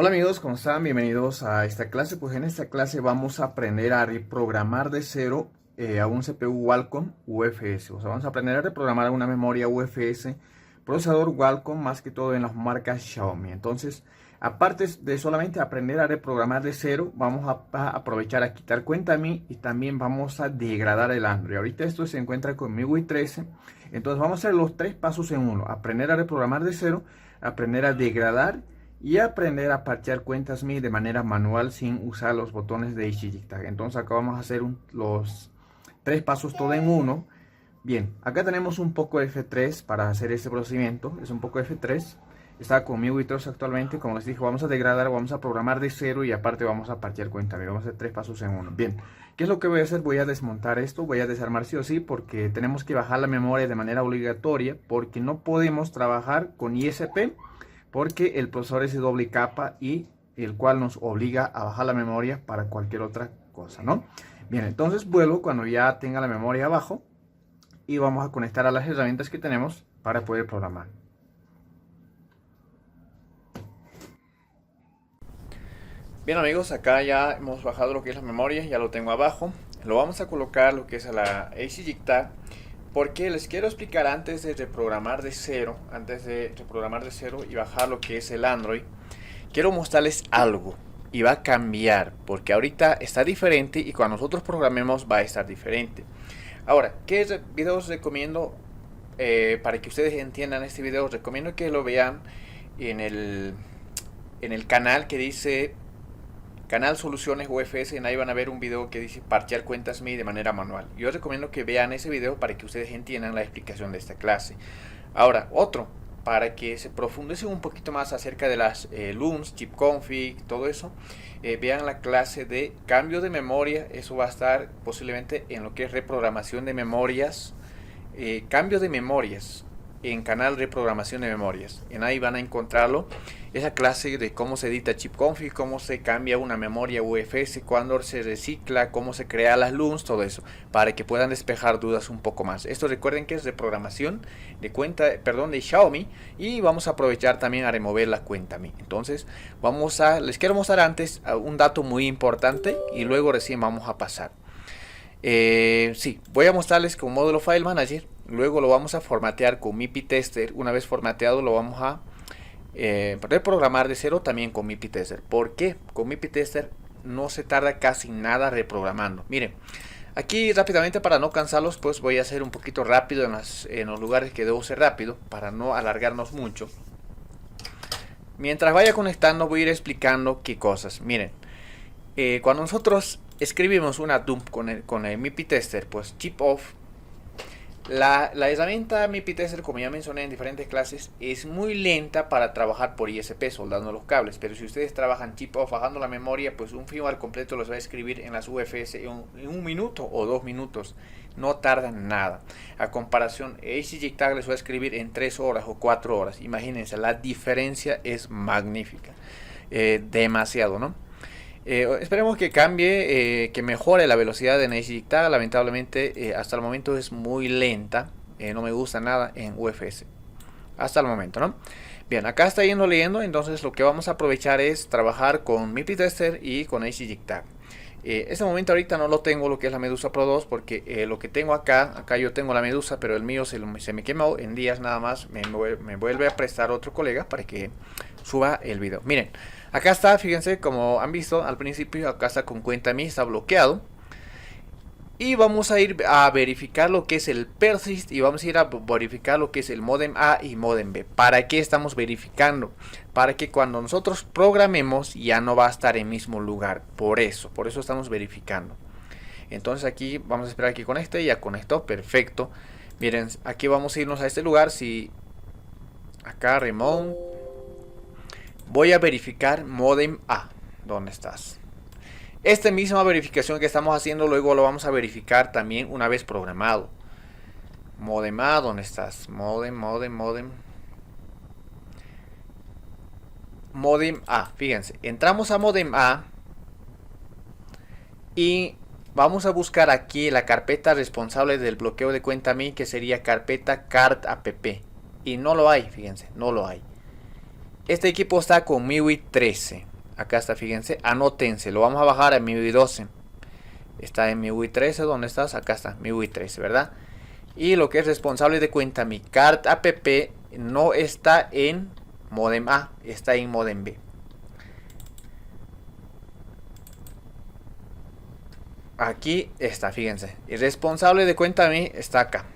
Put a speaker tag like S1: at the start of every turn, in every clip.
S1: Hola amigos, ¿cómo están? Bienvenidos a esta clase. Pues en esta clase vamos a aprender a reprogramar de cero a un CPU Qualcomm UFS. O sea, vamos a aprender a reprogramar una memoria UFS, procesador Qualcomm, más que todo en las marcas Xiaomi. Entonces, aparte de solamente aprender a reprogramar de cero, vamos a aprovechar a quitar cuenta a mí y también vamos a degradar el Android. Ahorita esto se encuentra con MIUI 13. Entonces vamos a hacer los tres pasos en uno. Aprender a reprogramar de cero, aprender a degradar y aprender a parchear cuentas MI de manera manual sin usar los botones de EasyJigTag. Entonces acá vamos a hacer los tres pasos todo en uno. Bien, acá tenemos un poco F3 para hacer este procedimiento. Es un poco F3. Está con MIUI 13 actualmente. Como les dije, vamos a degradar, vamos a programar de cero y aparte vamos a parchear cuenta MI. Vamos a hacer tres pasos en uno. Bien, ¿qué es lo que voy a hacer? Voy a desmontar esto, voy a desarmar sí o sí porque tenemos que bajar la memoria de manera obligatoria porque no podemos trabajar con ISP porque el procesador es de doble capa y el cual nos obliga a bajar la memoria para cualquier otra cosa, ¿no? Bien, entonces vuelvo cuando ya tenga la memoria abajo y vamos a conectar a las herramientas que tenemos para poder programar. Bien amigos, acá ya hemos bajado lo que es la memoria, ya lo tengo abajo. Lo vamos a colocar lo que es a la EasyJigTag, porque les quiero explicar antes de reprogramar de cero, y bajar lo que es el Android, quiero mostrarles algo y va a cambiar, porque ahorita está diferente y cuando nosotros programemos va a estar diferente. Ahora, ¿qué videos recomiendo para que ustedes entiendan este video? Recomiendo que lo vean en el canal que dice Canal Soluciones UFS. En ahí van a ver un video que dice parchear cuentas MI de manera manual. Yo recomiendo que vean ese video para que ustedes entiendan la explicación de esta clase. Ahora, otro, para que se profundicen un poquito más acerca de las LUNs, chip config, todo eso, vean la clase de cambio de memoria. Eso va a estar posiblemente en lo que es reprogramación de memorias, cambio de memorias en canal reprogramación de memorias. En ahí van a encontrarlo, esa clase de cómo se edita chip config, cómo se cambia una memoria UFS, cuándo se recicla, cómo se crea las LUNs, todo eso, para que puedan despejar dudas un poco más. Esto recuerden que es reprogramación de cuenta, de Xiaomi, y vamos a aprovechar también a remover la cuenta MI. Entonces les quiero mostrar antes un dato muy importante y luego recién vamos a pasar. Sí, voy a mostrarles con módulo File Manager. Luego lo vamos a formatear con MIPI Tester. Una vez formateado lo vamos a reprogramar de cero también con MIPI Tester. ¿Por qué? Con MIPI Tester no se tarda casi nada reprogramando. Miren, aquí rápidamente para no cansarlos, pues voy a hacer un poquito rápido en los lugares que debo ser rápido para no alargarnos mucho. Mientras vaya conectando voy a ir explicando qué cosas. Miren, cuando nosotros escribimos una dump con el MIPI Tester, pues chip off, la herramienta MIPI Tester, como ya mencioné en diferentes clases, es muy lenta para trabajar por ISP soldando los cables, pero si ustedes trabajan chip off bajando la memoria, pues un firmware completo los va a escribir en las UFS en un minuto o 2 minutos, no tardan nada. A comparación, EasyJigTag les va a escribir en 3 horas o 4 horas. Imagínense, la diferencia es magnífica, demasiado, ¿no? Esperemos que cambie, que mejore la velocidad de EasyJigTag. Lamentablemente hasta el momento es muy lenta, no me gusta nada en UFS hasta el momento, ¿no? Bien, acá está yendo leyendo, entonces lo que vamos a aprovechar es trabajar con MIPI Tester y con EasyJigTag. Este momento ahorita no lo tengo lo que es la Medusa Pro 2 porque lo que tengo acá yo tengo la Medusa, pero el mío se me quemó en días nada más. Me vuelve a prestar otro colega para que suba el video. Miren, acá está, fíjense, como han visto al principio, acá está con cuenta MI, está bloqueado. Y vamos a ir a verificar lo que es el persist y vamos a ir a verificar lo que es el modem A y modem B. ¿Para qué estamos verificando? Para que cuando nosotros programemos ya no va a estar en el mismo lugar. Por eso estamos verificando. Entonces aquí vamos a esperar que conecte. Ya conectó, perfecto. Miren, aquí vamos a irnos a este lugar. Si acá remote, voy a verificar modem A. ¿Dónde estás? Esta misma verificación que estamos haciendo luego lo vamos a verificar también una vez programado. Modem A, ¿dónde estás? Modem A, fíjense, entramos a modem A y vamos a buscar aquí la carpeta responsable del bloqueo de cuenta MI, que sería carpeta card app, y no lo hay, fíjense, no lo hay. Este equipo está con MIUI 13. acá está, fíjense, anótense, lo vamos a bajar a MIUI 12. Está en MIUI 13, ¿dónde estás? Acá está, MIUI 13, ¿verdad? Y lo que es responsable de cuenta, mi card app no está en modem A, está en modem B. Aquí está, fíjense, el responsable de cuenta mi está acá.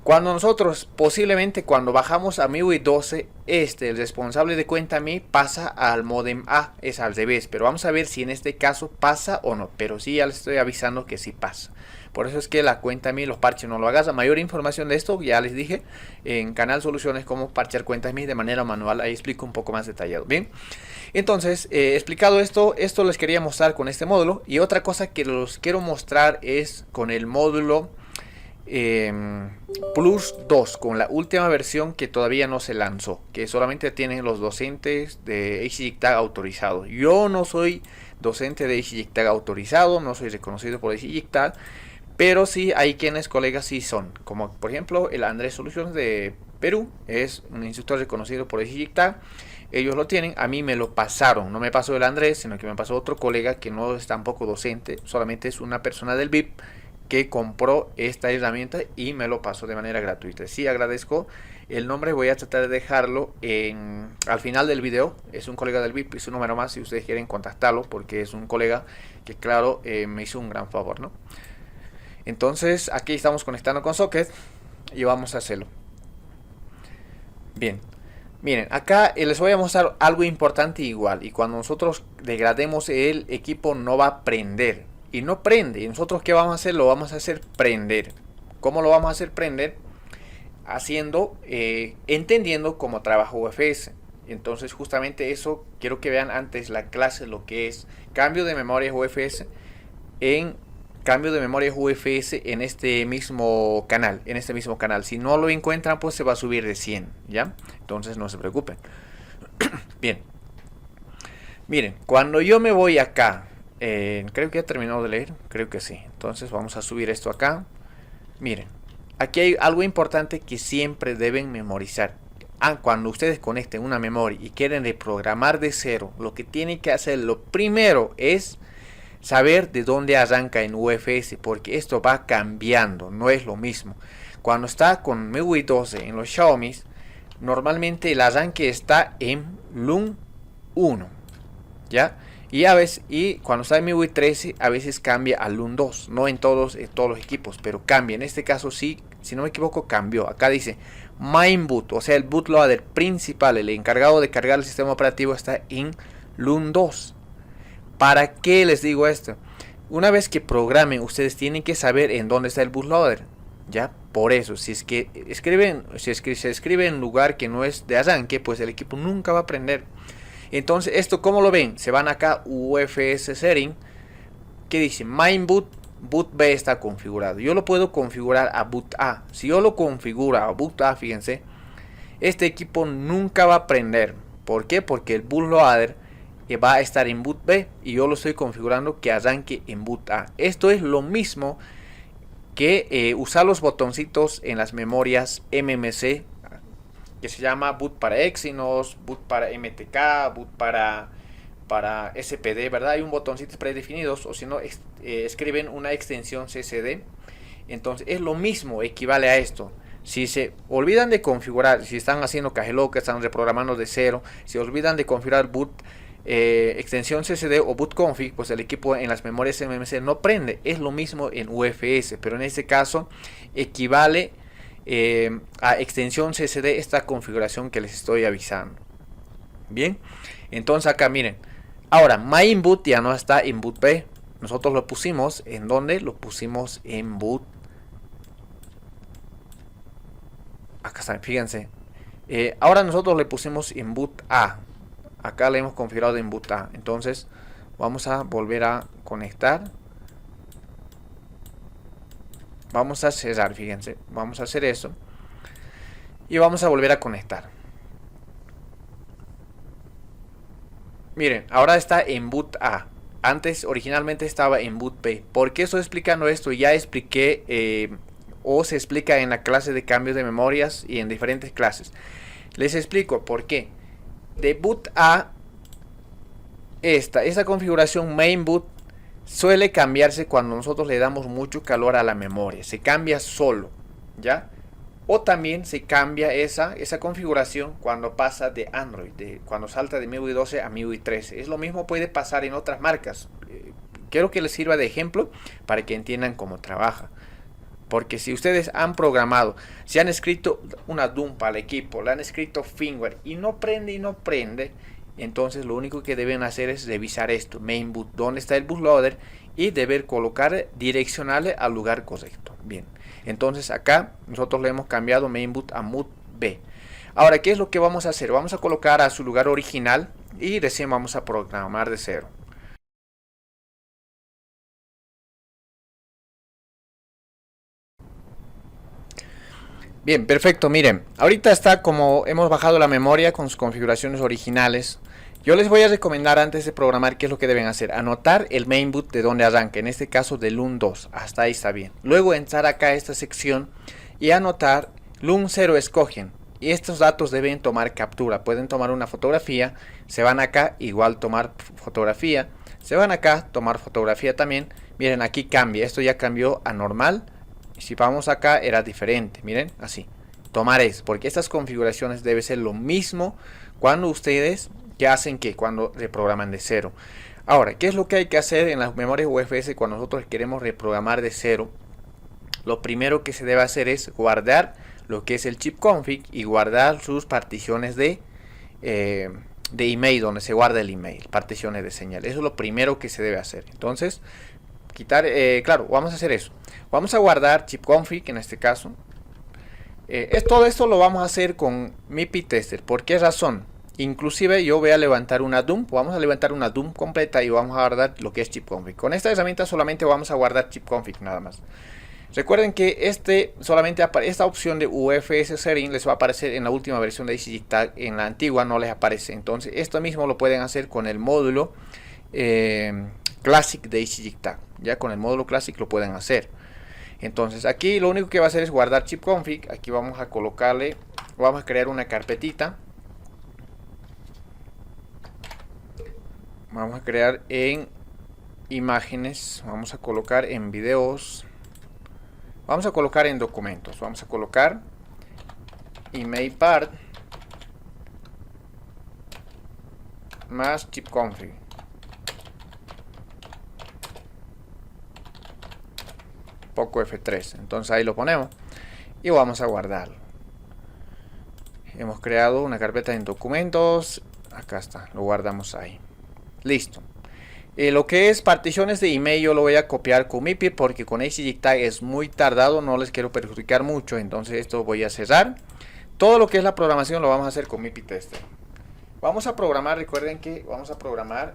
S1: Cuando nosotros, posiblemente cuando bajamos a MIUI 12, el responsable de cuenta mi pasa al modem A, es al revés, pero vamos a ver si en este caso pasa o no, pero sí ya les estoy avisando que sí pasa. Por eso es que la cuenta mi, los parches no lo hagas. A mayor información de esto, ya les dije en Canal Soluciones cómo parchear cuentas mi de manera manual, ahí explico un poco más detallado. Bien, entonces explicado esto les quería mostrar con este módulo, y otra cosa que los quiero mostrar es con el módulo Plus 2, con la última versión que todavía no se lanzó, que solamente tienen los docentes de ACJICTAG autorizados. Yo no soy docente de ACJICTAG autorizado, no soy reconocido por ACJICTAG, pero sí hay quienes colegas sí son, como por ejemplo el Andrés Soluciones de Perú, es un instructor reconocido por ACJICTAG. Ellos lo tienen, a mí me lo pasaron, no me pasó el Andrés, sino que me pasó otro colega que no es tampoco docente, solamente es una persona del VIP que compró esta herramienta y me lo pasó de manera gratuita. Sí, agradezco. El nombre voy a tratar de dejarlo al final del video. Es un colega del VIP y su número más si ustedes quieren contactarlo, porque es un colega que, claro, me hizo un gran favor, ¿no? Entonces aquí estamos conectando con Socket y vamos a hacerlo. Bien, miren, acá les voy a mostrar algo importante igual, y cuando nosotros degrademos el equipo no va a prender. Y no prende. ¿Y nosotros qué vamos a hacer? Lo vamos a hacer prender. ¿Cómo lo vamos a hacer prender? Entendiendo cómo trabaja UFS. Entonces justamente eso quiero que vean antes la clase, lo que es cambio de memorias UFS en este mismo canal. Si no lo encuentran, pues se va a subir de 100, ¿ya? Entonces no se preocupen. Bien. Miren, cuando yo me voy acá, creo que ya he terminado de leer, creo que sí. Entonces vamos a subir esto acá. Miren, aquí hay algo importante que siempre deben memorizar. Cuando ustedes conecten una memoria y quieren reprogramar de cero, lo que tienen que hacer, lo primero es saber de dónde arranca en UFS, porque esto va cambiando, no es lo mismo. Cuando está con MIUI 12 en los Xiaomi, normalmente el arranque está en LUN 1, ¿ya? Y cuando está en MIUI 13 a veces cambia a LUN 2, no en todos los equipos, pero cambia. En este caso sí, si no me equivoco, cambió. Acá dice Mainboot, o sea el bootloader principal, el encargado de cargar el sistema operativo, está en LUN 2. ¿Para qué les digo esto? Una vez que programen, ustedes tienen que saber en dónde está el bootloader, ¿ya? Por eso, si es que se escribe en un lugar que no es de arranque, pues el equipo nunca va a prender. Entonces, ¿esto cómo lo ven? Se van acá, UFS Setting, que dice Mainboot, boot B está configurado. Yo lo puedo configurar a boot A. Si yo lo configuro a boot A, fíjense, este equipo nunca va a prender. ¿Por qué? Porque el bootloader va a estar en boot B y yo lo estoy configurando que arranque en boot A. Esto es lo mismo que usar los botoncitos en las memorias MMC, que se llama boot para Exynos, boot para MTK, boot para SPD, ¿verdad? Hay un botoncito predefinidos, o si no, escriben una extensión CCD. Entonces es lo mismo, equivale a esto. Si se olvidan de configurar, si están haciendo caje loca, están reprogramando de cero, si olvidan de configurar boot extensión CCD o boot config, pues el equipo en las memorias MMC no prende. Es lo mismo en UFS, pero en este caso equivale a extensión CCD esta configuración que les estoy avisando. Bien, entonces acá miren, ahora Mainboot ya no está en boot B. Nosotros lo pusimos en donde lo pusimos en boot. Acá está, fíjense. Ahora nosotros le pusimos en boot A. Acá le hemos configurado en boot A. Entonces vamos a volver a conectar. Vamos a cerrar, fíjense. Vamos a hacer eso. Y vamos a volver a conectar. Miren, ahora está en boot A. Antes originalmente estaba en boot B. ¿Por qué estoy explicando esto? Ya expliqué o se explica en la clase de cambios de memorias y en diferentes clases. Les explico por qué. De boot A esta configuración mainboot suele cambiarse cuando nosotros le damos mucho calor a la memoria. Se cambia solo, ¿ya? O también se cambia esa configuración cuando pasa de Android, cuando salta de MIUI 12 a MIUI 13. Es lo mismo puede pasar en otras marcas. Quiero que les sirva de ejemplo para que entiendan cómo trabaja. Porque si ustedes han programado, si han escrito una dump al equipo, le han escrito firmware y no prende, entonces lo único que deben hacer es revisar esto, mainboot, dónde está el bootloader, y deber colocar direccionales al lugar correcto. Bien, entonces acá nosotros le hemos cambiado mainboot a mood B. Ahora, ¿qué es lo que vamos a hacer? Vamos a colocar a su lugar original y recién vamos a programar de cero. Bien, perfecto, miren, ahorita está como hemos bajado la memoria con sus configuraciones originales. Yo les voy a recomendar antes de programar qué es lo que deben hacer. Anotar el mainboot de donde arranca, en este caso del LUN2, hasta ahí está bien. Luego entrar acá a esta sección y anotar LUN0 escogen. Y estos datos deben tomar captura, pueden tomar una fotografía, se van acá, igual tomar fotografía, se van acá, tomar fotografía también. Miren, aquí cambia, esto ya cambió a normal. Si vamos acá era diferente, miren, así. Tomar eso, porque estas configuraciones debe ser lo mismo cuando ustedes que hacen que cuando reprograman de cero. Ahora, ¿qué es lo que hay que hacer en las memorias UFS cuando nosotros queremos reprogramar de cero? Lo primero que se debe hacer es guardar lo que es el chip config y guardar sus particiones de email, donde se guarda el email, particiones de señal. Eso es lo primero que se debe hacer. Entonces, quitar, claro, vamos a hacer eso. Vamos a guardar chip config en este caso. Todo esto lo vamos a hacer con MIPI Tester. ¿Por qué razón? Inclusive yo voy a levantar una dump, vamos a levantar una dump completa y vamos a guardar lo que es chip config. Con esta herramienta solamente vamos a guardar chip config nada más. Recuerden que solamente esta opción de UFS Setting les va a aparecer en la última versión de EasyJIT, en la antigua no les aparece. Entonces esto mismo lo pueden hacer con el módulo Classic de EasyJIT. Ya con el módulo Classic lo pueden hacer. Entonces aquí lo único que va a hacer es guardar chip config. Aquí vamos a colocarle, vamos a crear una carpetita. Vamos a crear en imágenes, vamos a colocar en videos, vamos a colocar en documentos, vamos a colocar email part más chip config. Poco F3, entonces ahí lo ponemos y vamos a guardarlo. Hemos creado una carpeta en documentos, acá está, lo guardamos ahí. Listo. Lo que es particiones de email yo lo voy a copiar con MIPI porque con EasyJIT es muy tardado, no les quiero perjudicar mucho, entonces esto voy a cerrar. Todo lo que es la programación lo vamos a hacer con MIPI Tester. Vamos a programar, recuerden que vamos a programar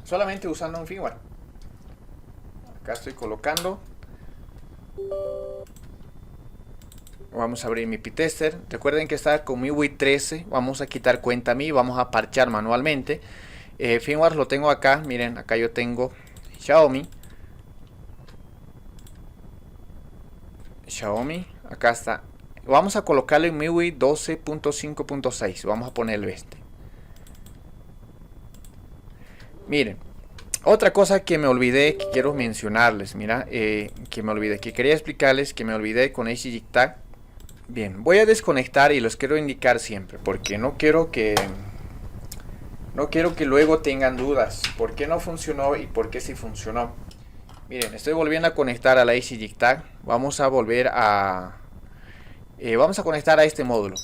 S1: solamente usando un firmware. Acá estoy colocando. Vamos a abrir MIPI Tester. Recuerden que está con MIUI 13. Vamos a quitar cuenta MI. Vamos a parchar manualmente. Firmware lo tengo acá. Miren, acá yo tengo Xiaomi. Acá está. Vamos a colocarlo en MIUI 12.5.6. Vamos a ponerle este. Miren. Otra cosa que me olvidé, que quiero mencionarles. Mira, que me olvidé. Que quería explicarles, que me olvidé con EasyJIT. Bien, voy a desconectar y los quiero indicar siempre porque no quiero que luego tengan dudas por qué no funcionó y por qué sí funcionó. Miren, estoy volviendo a conectar a la EasyJIT. Vamos a volver a vamos a conectar a este módulo.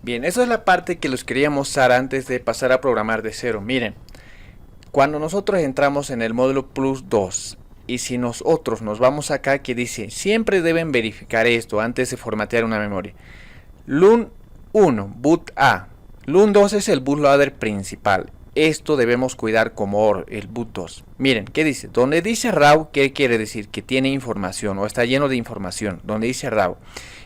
S1: Bien, esa es la parte que les quería mostrar antes de pasar a programar de cero. Miren, cuando nosotros entramos en el módulo Plus 2 y si nosotros nos vamos acá que dice siempre deben verificar esto antes de formatear una memoria. LUN 1, boot A. LUN 2 es el bootloader principal. Esto debemos cuidar como el boot 2. Miren, ¿qué dice? Donde dice RAW, ¿qué quiere decir? Que tiene información o está lleno de información. Donde dice RAW.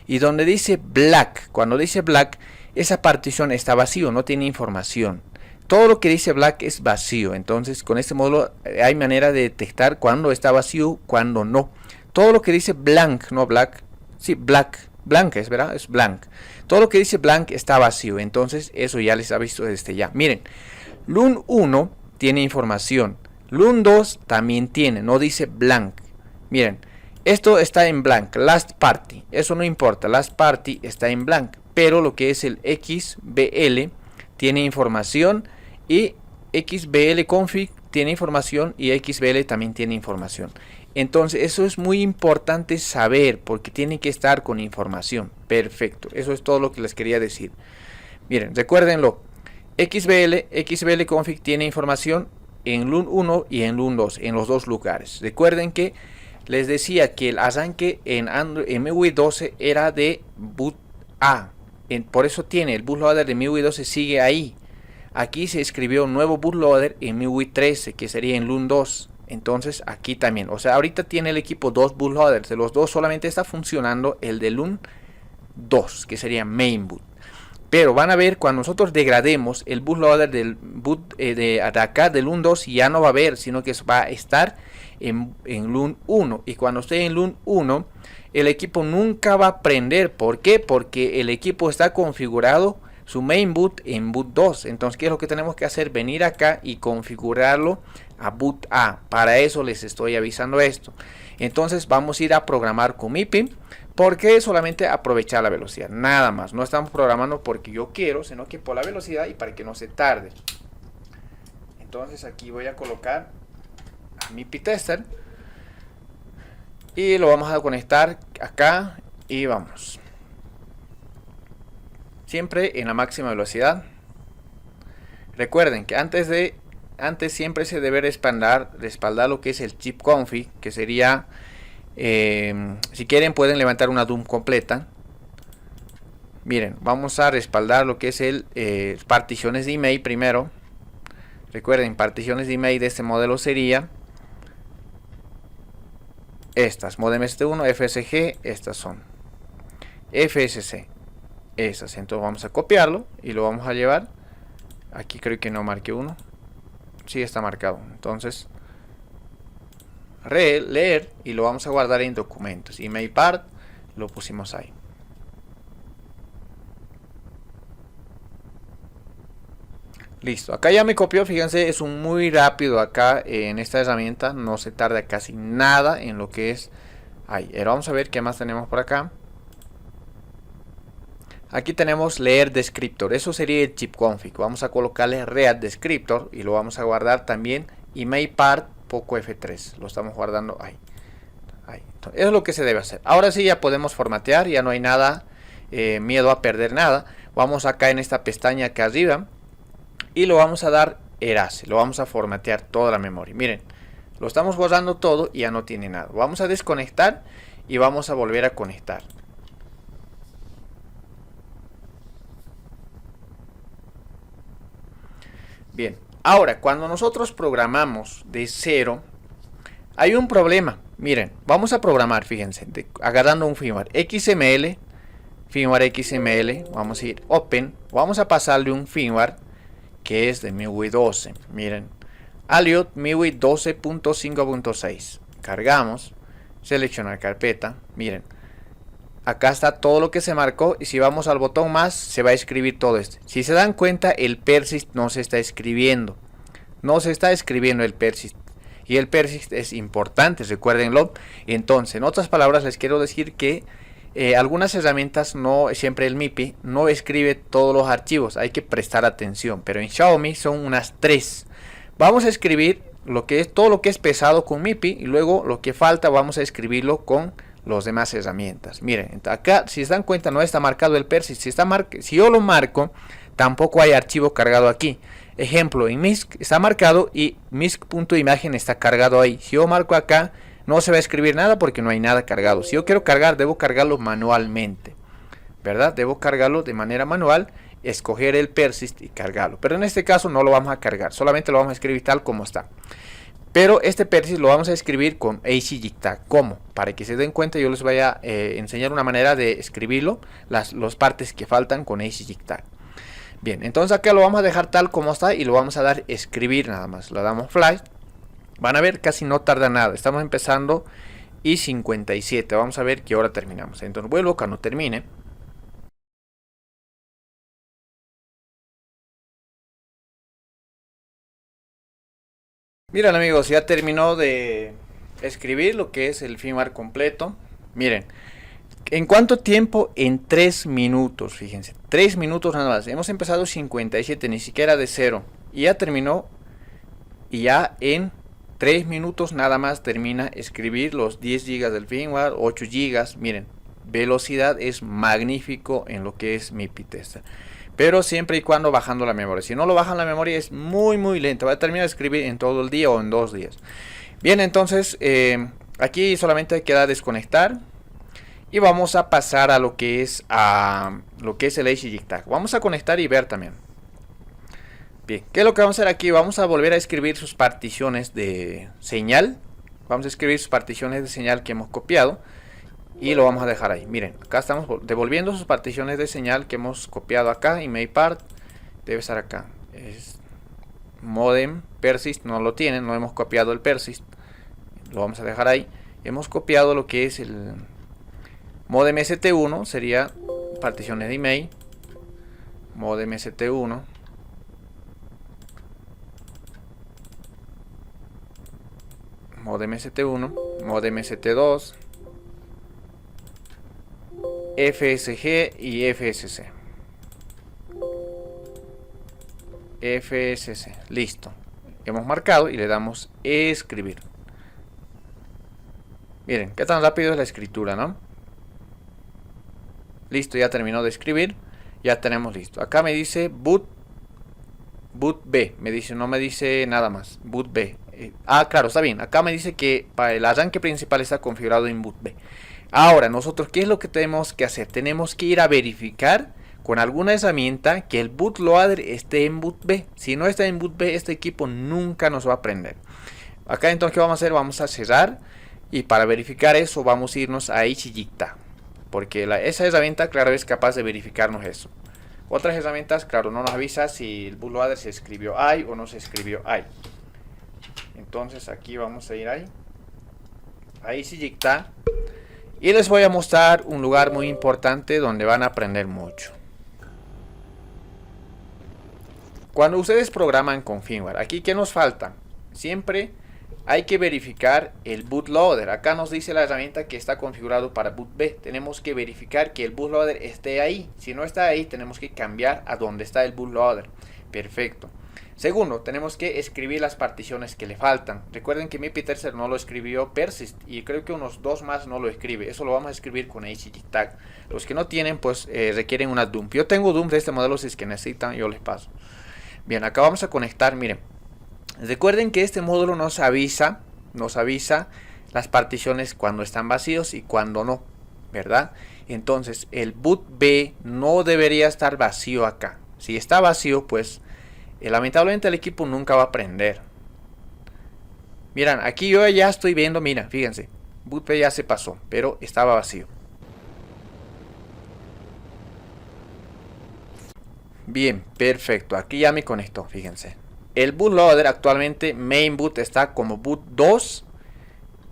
S1: Y donde dice black, cuando dice black, esa partición está vacío, no tiene información. Todo lo que dice black es vacío. Entonces con este módulo hay manera de detectar cuándo está vacío, cuándo no. todo lo que dice blank, no black, sí, blank es, ¿verdad? Es blank. Todo lo que dice blank está vacío, entonces eso ya les ha visto desde ya. Miren, LUN 1 tiene información, LUN 2 también tiene, no dice blank. Miren, esto está en blank, last party, eso no importa, last party está en blank, pero lo que es el XBL tiene información y XBL config tiene información y XBL también tiene información. Entonces eso es muy importante saber porque tiene que estar con información. Perfecto, eso es todo lo que les quería decir. Miren, recuérdenlo, XBL config tiene información en LUN 1 y en LUN 2, en los dos lugares. Recuerden que les decía que el arranque en MIUI 12 era de boot A. Por eso tiene el bootloader de MIUI 12 sigue ahí. Aquí se escribió un nuevo bootloader en MIUI 13 que sería en LUN 2. Entonces aquí también, o sea, ahorita tiene el equipo dos bootloaders. De los dos solamente está funcionando el de LUN 2 que sería mainboot. Pero van a ver cuando nosotros degrademos el bootloader del boot de acá de LUN 2 ya no va a haber, sino que va a estar en LUN 1. Y cuando esté en LUN 1 el equipo nunca va a prender. ¿Por qué? Porque el equipo está configurado su main boot en boot 2. Entonces, ¿qué es lo que tenemos que hacer? Venir acá y configurarlo a boot A. Para eso les estoy avisando esto. Entonces vamos a ir a programar con MIPI. Porque solamente aprovechar la velocidad, nada más. No estamos programando porque yo quiero, sino que por la velocidad y para que no se tarde. Entonces aquí voy a colocar a MIPI Tester y lo vamos a conectar acá y vamos. Siempre en la máxima velocidad. Recuerden que antes siempre se debe respaldar lo que es el chip config, que sería si quieren pueden levantar una DOM completa. Miren, vamos a respaldar lo que es el particiones de email primero. Recuerden, particiones de email de este modelo sería estas, modem ST1, FSG, estas son FSC, estas. Entonces vamos a copiarlo y lo vamos a llevar aquí. Creo que no marqué uno, sí está marcado. Entonces leer y lo vamos a guardar en documentos. Email part lo pusimos ahí. Listo, acá ya me copió. Fíjense, es un muy rápido acá en esta herramienta, no se tarda casi nada en lo que es ahí. Ahora vamos a ver qué más tenemos por acá. Aquí tenemos leer descriptor, eso sería el chip config. Vamos a colocarle read descriptor y lo vamos a guardar también email part poco F3, lo estamos guardando ahí. Entonces, eso es lo que se debe hacer. Ahora sí ya podemos formatear, ya no hay nada, miedo a perder nada. Vamos acá en esta pestaña acá arriba y lo vamos a dar erase, lo vamos a formatear toda la memoria. Miren, lo estamos borrando todo y ya no tiene nada. Vamos a desconectar y vamos a volver a conectar. Bien, ahora cuando nosotros programamos de cero hay un problema. Miren, vamos a programar, fíjense, agarrando un firmware XML, vamos a ir open, vamos a pasarle un firmware que es de MIUI 12. Miren, aliot MIUI 12.5.6. Cargamos, seleccionar carpeta. Miren, acá está todo lo que se marcó y si vamos al botón más se va a escribir todo esto. Si se dan cuenta, el persist no se está escribiendo. No se está escribiendo el persist. Y el persist es importante, recuérdenlo. Entonces, en otras palabras, les quiero decir que algunas herramientas, no siempre el MIPI, no escribe todos los archivos. Hay que prestar atención. Pero en Xiaomi son unas 3. Vamos a escribir lo que es todo lo que es pesado con MIPI. Y luego lo que falta vamos a escribirlo con los demás herramientas. Miren, acá si se dan cuenta no está marcado el persist. Si yo lo marco, tampoco hay archivo cargado aquí. Ejemplo, en MISC está marcado y MISC.imagen está cargado ahí. Si yo marco acá, no se va a escribir nada porque no hay nada cargado. Si yo quiero cargar, debo cargarlo manualmente, ¿verdad? Debo cargarlo de manera manual, escoger el persist y cargarlo. Pero en este caso no lo vamos a cargar, solamente lo vamos a escribir tal como está. Pero este persist lo vamos a escribir con ACJICTAG. ¿Cómo? Para que se den cuenta, yo les voy a enseñar una manera de escribirlo, las partes que faltan con ACJICTAG. Bien, entonces acá lo vamos a dejar tal como está y lo vamos a dar escribir nada más. Lo damos flash. Van a ver, casi no tarda nada. Estamos empezando y 57. Vamos a ver qué hora terminamos. Entonces vuelvo cuando termine. Miren amigos, ya terminó de escribir lo que es el firmware completo. Miren, ¿en cuánto tiempo? En 3 minutos, fíjense, 3 minutos nada más. Hemos empezado 57, ni siquiera de cero. Y ya terminó. Y ya en 3 minutos nada más termina escribir los 10 GB del firmware, 8 GB. Miren, velocidad es magnífico en lo que es mi Pitester. Pero siempre y cuando bajando la memoria. Si no lo bajan la memoria es muy lento. Va a terminar de escribir en todo el día o en 2 días. Bien, entonces aquí solamente queda desconectar. Y vamos a pasar a lo que es el ACJTag. Vamos a conectar y ver también. Bien, ¿qué es lo que vamos a hacer aquí? Vamos a volver a escribir sus particiones de señal. Vamos a escribir sus particiones de señal que hemos copiado. Y lo vamos a dejar ahí. Miren, acá estamos devolviendo sus particiones de señal que hemos copiado acá. Y MainPart debe estar acá. Es modem, persist, no lo tienen, no hemos copiado el persist. Lo vamos a dejar ahí. Hemos copiado lo que es el modem ST1, sería particiones de email. Modem ST1. Modem ST1, modem ST2, FSG y FSC. FSC, listo. Hemos marcado y le damos escribir. Miren, qué tan rápido es la escritura, ¿no? Listo, ya terminó de escribir. Ya tenemos listo. Acá me dice boot B. Me dice, no me dice nada más. Boot B. Claro, está bien. Acá me dice que para el arranque principal está configurado en boot B. Ahora, nosotros, ¿qué es lo que tenemos que hacer? Tenemos que ir a verificar con alguna herramienta que el bootloader esté en boot B. Si no está en boot B, este equipo nunca nos va a prender. Acá entonces, ¿qué vamos a hacer? Vamos a cerrar. Y para verificar eso, vamos a irnos a ACJTag. Porque esa herramienta, claro, es capaz de verificarnos eso. Otras herramientas, claro, no nos avisa si el bootloader se escribió ahí o no se escribió ahí. Entonces aquí vamos a ir ahí. ACJTag. Y les voy a mostrar un lugar muy importante donde van a aprender mucho. Cuando ustedes programan con firmware, aquí ¿qué nos falta? Siempre hay que verificar el bootloader. Acá nos dice la herramienta que está configurado para boot B. Tenemos que verificar que el bootloader esté ahí. Si no está ahí, tenemos que cambiar a donde está el bootloader. Perfecto. Segundo, tenemos que escribir las particiones que le faltan. Recuerden que mi Pitester no lo escribió persist y creo que unos 2 más no lo escribe. Eso lo vamos a escribir con ACJTag. Los que no tienen, pues requieren una dump. Yo tengo dump de este modelo, si es que necesitan, yo les paso. Bien, acá vamos a conectar, miren. Recuerden que este módulo nos avisa las particiones cuando están vacíos y cuando no, ¿verdad? Entonces, el boot B no debería estar vacío acá. Si está vacío, pues lamentablemente el equipo nunca va a prender. Miren, aquí yo ya estoy viendo, mira, fíjense, boot B ya se pasó, pero estaba vacío. Bien, perfecto, aquí ya me conectó, fíjense. El bootloader actualmente main boot está como boot 2.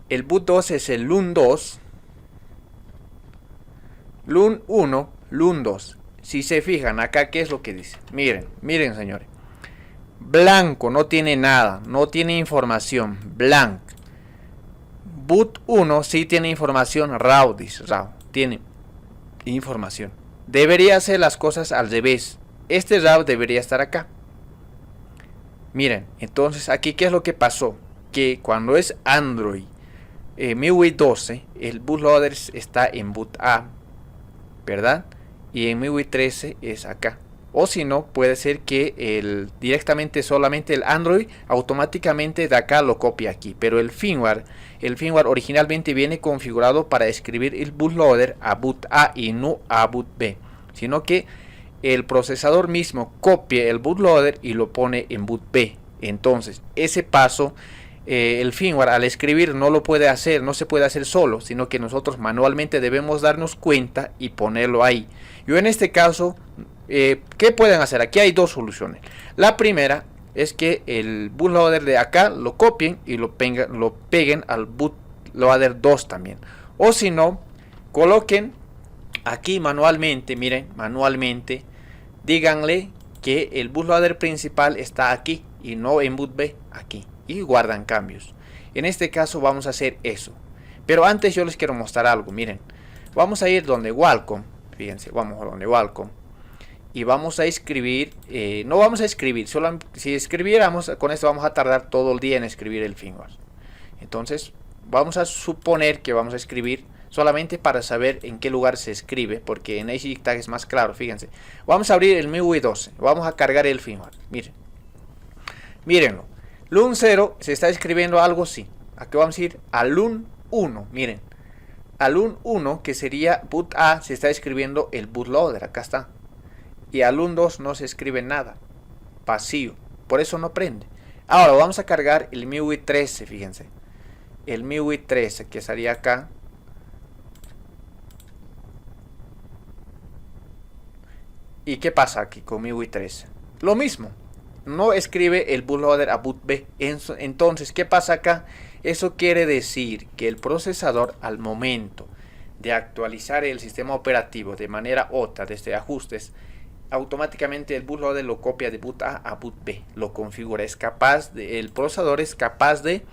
S1: El boot 2 es el LUN 2. LUN 1, LUN 2. Si se fijan acá, ¿qué es lo que dice? Miren señores. Blanco, no tiene nada, no tiene información. Blank. Boot 1 sí tiene información. RAW, tiene información. Debería hacer las cosas al revés. Este RAW debería estar acá. Miren, entonces aquí ¿qué es lo que pasó? Que cuando es Android MIUI 12, el bootloader está en boot A, ¿verdad? Y en MIUI 13 es acá. O si no, puede ser que directamente solamente el Android automáticamente de acá lo copia aquí. Pero el firmware originalmente viene configurado para escribir el bootloader a boot A y no a boot B. Sino que el procesador mismo copia el bootloader y lo pone en boot B. Entonces, ese paso el firmware al escribir no lo puede hacer, no se puede hacer solo, sino que nosotros manualmente debemos darnos cuenta y ponerlo ahí. Yo en este caso, ¿qué pueden hacer? Aquí hay dos soluciones. La primera es que el bootloader de acá lo copien y lo peguen al bootloader 2 también. O si no, coloquen aquí manualmente, miren, manualmente, díganle que el bootloader principal está aquí y no en boot B aquí, y guardan cambios. En este caso vamos a hacer eso, pero antes yo les quiero mostrar algo. Miren, vamos a ir donde Wacom, fíjense, vamos a donde Wacom y vamos a escribir, no vamos a escribir, solo si escribiéramos con esto vamos a tardar todo el día en escribir el firmware. Entonces vamos a suponer que vamos a escribir solamente para saber en qué lugar se escribe, porque en ACJTAG es más claro. Fíjense, vamos a abrir el MIUI 12, vamos a cargar el firmware. Miren, mírenlo, LUN 0 se está escribiendo algo así. Aquí vamos a ir a LUN 1, miren, a LUN 1, que sería boot A, se está escribiendo el bootloader, acá está, y a LUN 2 no se escribe nada, vacío, por eso no prende. Ahora vamos a cargar el MIUI 13, fíjense, el MIUI 13 que estaría acá. ¿Y qué pasa aquí con MIUI 13? Lo mismo, no escribe el bootloader a boot B. Entonces, ¿qué pasa acá? Eso quiere decir que el procesador, al momento de actualizar el sistema operativo de manera OTA desde ajustes, automáticamente el bootloader lo copia de boot A boot B, lo configura. El procesador es capaz de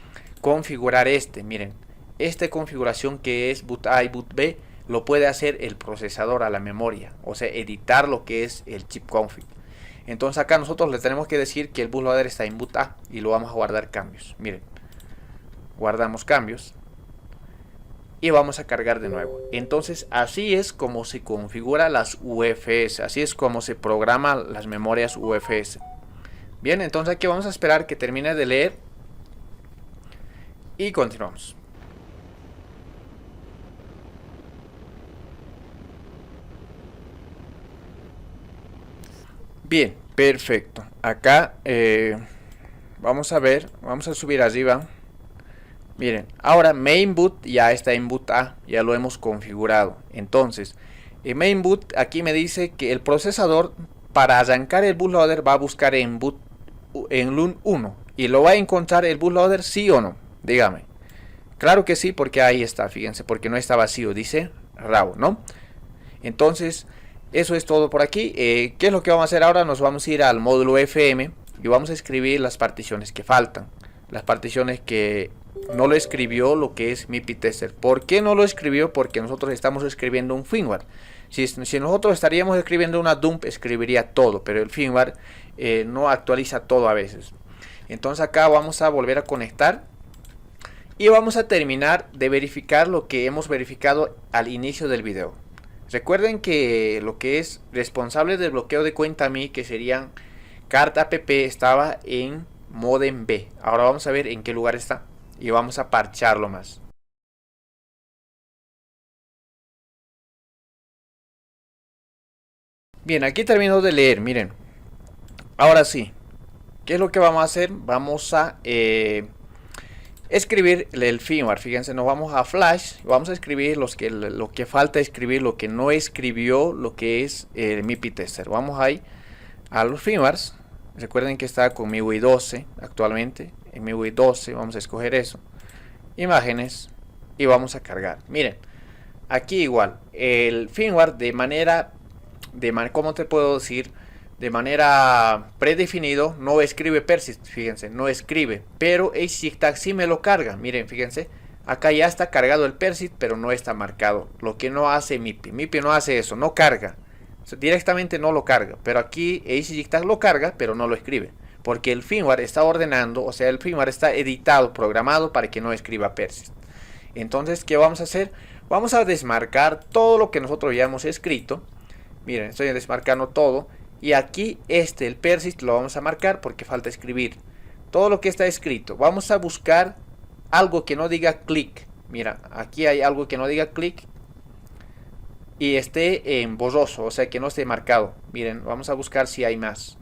S1: configurar miren, esta configuración que es boot A y boot B, lo puede hacer el procesador a la memoria, o sea, editar lo que es el chip config. Entonces acá nosotros le tenemos que decir que el bootloader está en boot A y lo vamos a guardar cambios. Miren, guardamos cambios y vamos a cargar de nuevo. Entonces así es como se configura las UFS, así es como se programa las memorias UFS. Bien, entonces aquí vamos a esperar que termine de leer y continuamos. Bien, perfecto. Acá vamos a ver, vamos a subir arriba. Miren, ahora mainboot ya está en boot A, ya lo hemos configurado. Entonces, en mainboot aquí me dice que el procesador para arrancar el bootloader va a buscar en LUN 1 y lo va a encontrar el bootloader, sí o no. Dígame. Claro que sí, porque ahí está, fíjense, porque no está vacío, dice RAW, ¿no? Entonces, eso es todo por aquí. ¿Qué es lo que vamos a hacer ahora? Nos vamos a ir al módulo FM y vamos a escribir las particiones que faltan. Las particiones que no lo escribió lo que es MIPI Tester. ¿Por qué no lo escribió? Porque nosotros estamos escribiendo un firmware. Si nosotros estaríamos escribiendo una dump, escribiría todo, pero el firmware no actualiza todo a veces. Entonces acá vamos a volver a conectar y vamos a terminar de verificar lo que hemos verificado al inicio del video. Recuerden que lo que es responsable del bloqueo de cuenta MI, que serían cart app, estaba en modem B. Ahora vamos a ver en qué lugar está y vamos a parcharlo más. Bien, aquí termino de leer, miren. Ahora sí, ¿qué es lo que vamos a hacer? Vamos a escribir el firmware. Fíjense, nos vamos a Flash, vamos a escribir lo que falta escribir, lo que no escribió, lo que es el MIPI Tester. Vamos ahí a los firmwares. Recuerden que está con MIUI 12 actualmente. En MIUI 12 vamos a escoger eso, imágenes, y vamos a cargar. Miren, aquí igual el firmware ¿cómo te puedo decir? De manera predefinido no escribe persist, fíjense, no escribe, pero ACJTAG sí me lo carga. Miren, fíjense, acá ya está cargado el persist, pero no está marcado, lo que no hace MIPI. MIPI no hace eso, no carga, directamente no lo carga, pero aquí ACJTAG lo carga, pero no lo escribe, porque el firmware está ordenando, o sea, el firmware está editado, programado para que no escriba persist. Entonces, ¿qué vamos a hacer? Vamos a desmarcar todo lo que nosotros ya hemos escrito. Miren, estoy desmarcando todo. Y aquí el persist lo vamos a marcar porque falta escribir todo lo que está escrito. Vamos a buscar algo que no diga click. Mira, aquí hay algo que no diga click y esté en borroso, o sea que no esté marcado. Miren, vamos a buscar si hay más.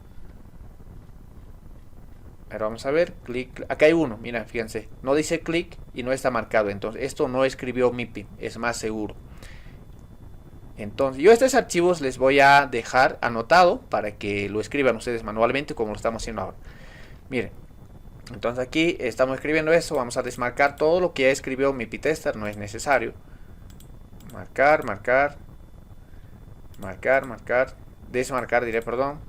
S1: Pero vamos a ver, click. Acá hay uno, mira, fíjense, no dice click y no está marcado. Entonces esto no escribió MIPI, es más seguro. Entonces yo estos archivos les voy a dejar anotado para que lo escriban ustedes manualmente como lo estamos haciendo ahora. Miren, Entonces aquí estamos escribiendo eso, vamos a desmarcar todo lo que ya escribió mi ptester, no es necesario. Marcar, marcar, marcar, marcar, desmarcar diré, perdón.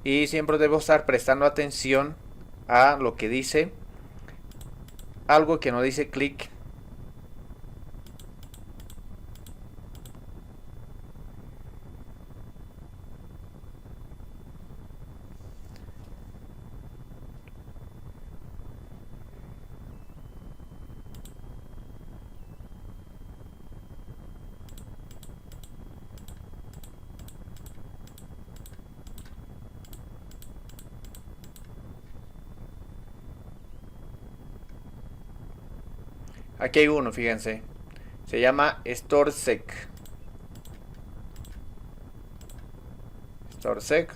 S1: Y siempre debo estar prestando atención a lo que dice, algo que no dice clic. Aquí hay uno, fíjense. Se llama storesec. Storesec.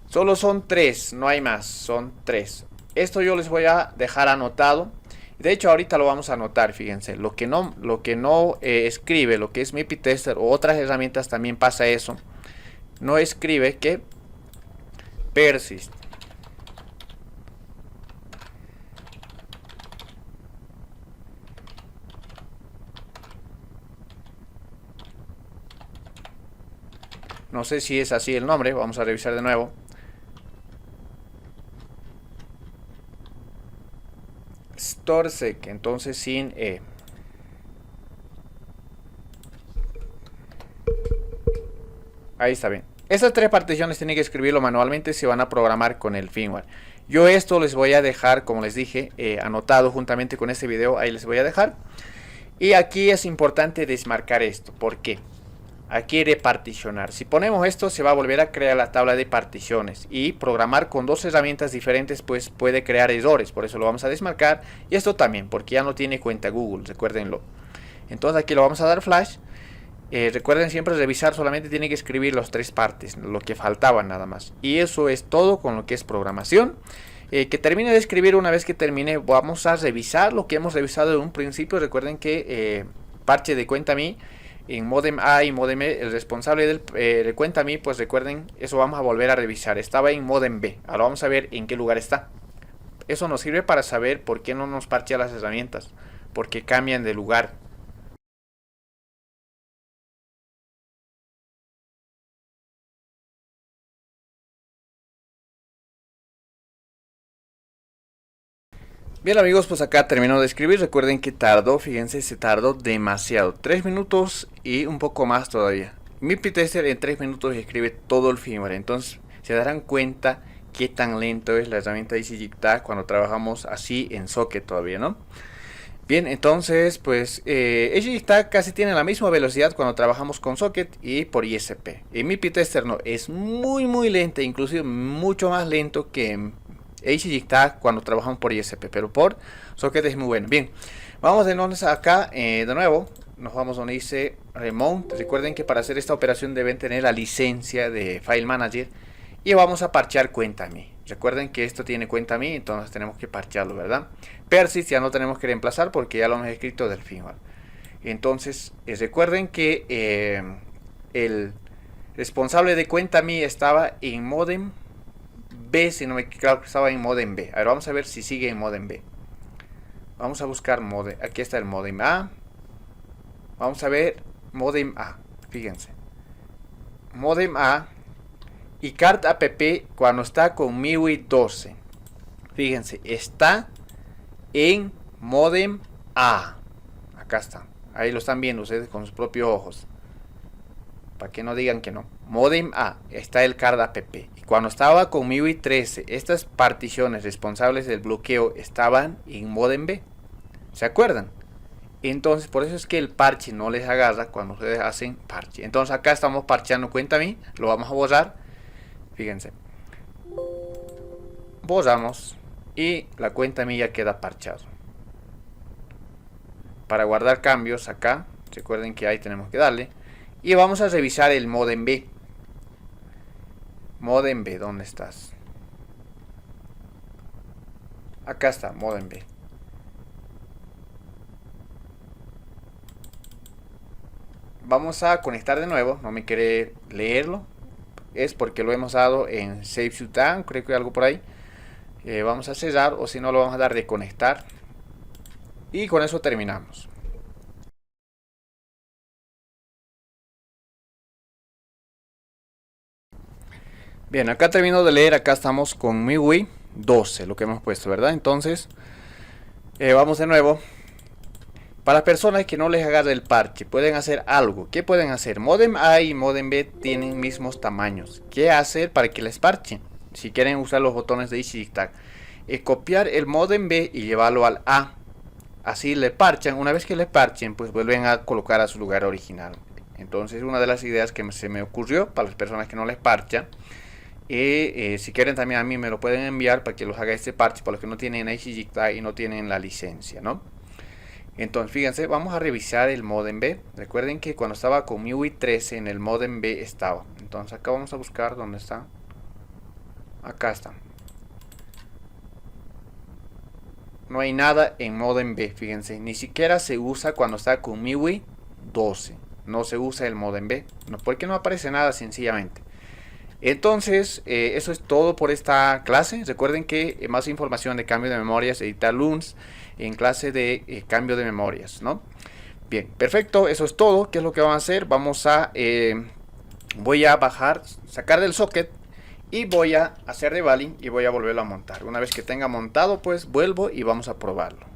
S1: Solo son 3, no hay más, son 3. Esto yo les voy a dejar anotado. De hecho, ahorita lo vamos a anotar, fíjense. Lo que no escribe, lo que es mi ptester o otras herramientas también pasa eso. No escribe que persist. No sé si es así el nombre, vamos a revisar de nuevo. Storesec, entonces sin E. Ahí está bien. Estas 3 particiones tienen que escribirlo manualmente si van a programar con el firmware. Yo esto les voy a dejar, como les dije, anotado juntamente con este video. Ahí les voy a dejar. Y aquí es importante desmarcar esto. ¿Por qué? Aquí reparticionar. Si ponemos esto, se va a volver a crear la tabla de particiones. Y programar con 2 herramientas diferentes pues puede crear errores. Por eso lo vamos a desmarcar. Y esto también, porque ya no tiene cuenta Google, recuérdenlo. Entonces aquí lo vamos a dar flash. Recuerden siempre revisar, solamente tienen que escribir las 3 partes, lo que faltaban nada más. Y eso es todo con lo que es programación. Que termine de escribir. Una vez que termine, vamos a revisar lo que hemos revisado en un principio. Recuerden que parche de cuenta mi en modem A y modem E, el responsable de cuenta mi, pues recuerden, eso vamos a volver a revisar. Estaba en modem B, ahora vamos a ver en qué lugar está. Eso nos sirve para saber por qué no nos parchea las herramientas, porque cambian de lugar. Bien amigos, pues acá termino de escribir. Recuerden que tardó, fíjense, se tardó demasiado, 3 minutos y un poco más todavía. Mi ptester en 3 minutos escribe todo el firmware. Entonces se darán cuenta qué tan lento es la herramienta EasyJigTag cuando trabajamos así en Socket todavía, ¿no? Bien, entonces pues EasyJigTag casi tiene la misma velocidad cuando trabajamos con Socket y por ISP. En mi ptester no, es muy lenta, inclusive mucho más lento que EasyJigTag cuando trabajamos por ISP, pero por Socket es muy bueno. Bien, vamos entonces acá de nuevo, nos vamos donde dice Remote. Recuerden que para hacer esta operación deben tener la licencia de File Manager y vamos a parchear cuenta mi. Recuerden que esto tiene cuenta mi, entonces tenemos que parchearlo, ¿verdad? Persist ya no tenemos que reemplazar porque ya lo hemos escrito del firmware. Entonces recuerden que el responsable de cuenta mi estaba en modem B, si no me equivoco, estaba en modem B. A ver, vamos a ver si sigue en modem B. Vamos a buscar modem. Aquí está el modem A. Vamos a ver modem A. Fíjense. Modem A. Y cart app cuando está con MIUI 12. Fíjense, está en modem A. Acá está. Ahí lo están viendo ustedes con sus propios ojos. Para que no digan que no. Modem A, está el card app. Y cuando estaba con MIUI 13, estas particiones responsables del bloqueo estaban en modem B. ¿Se acuerdan? Entonces, por eso es que el parche no les agarra cuando ustedes hacen parche. Entonces, acá estamos parcheando cuenta mi. Lo vamos a borrar. Fíjense. Borramos. Y la cuenta mi ya queda parchado. Para guardar cambios acá, recuerden que ahí tenemos que darle. Y vamos a revisar el modem B. Modem B, ¿dónde estás? Acá está, modem B. Vamos a conectar de nuevo, no me quiere leerlo. es porque lo hemos dado en Save Shutdown, creo que hay algo por ahí. Vamos a cerrar, o si no lo vamos a dar de conectar. Y con eso terminamos. Bien, acá termino de leer, acá estamos con MIUI 12, lo que hemos puesto, ¿verdad? Entonces, vamos de nuevo. Para las personas que no les agarre el parche, pueden hacer algo. ¿Qué pueden hacer? Modem A y modem B tienen mismos tamaños. ¿Qué hacer para que les parchen? Si quieren usar los botones de EasyJigTag, copiar el modem B y llevarlo al A. Así le parchan. Una vez que le parchen, pues vuelven a colocar a su lugar original. Entonces, una de las ideas que se me ocurrió para las personas que no les parchan, si quieren también a mí me lo pueden enviar para que los haga este parche para los que no tienen EasyJigTag y no tienen la licencia, ¿no? Entonces, fíjense, vamos a revisar el modem B. Recuerden que cuando estaba con MIUI 13 en el modem B estaba. Entonces acá vamos a buscar dónde está. Acá está. No hay nada en modem B, fíjense. Ni siquiera se usa cuando está con MIUI 12. No se usa el modem B. No, porque no aparece nada sencillamente. Entonces, eso es todo por esta clase. Recuerden que más información de cambio de memorias, editar LUNs en clase de cambio de memorias, ¿no? Bien, perfecto, eso es todo. ¿Qué es lo que vamos a hacer? Voy a bajar, sacar del socket y voy a hacer debugging y voy a volverlo a montar. Una vez que tenga montado, pues vuelvo y vamos a probarlo.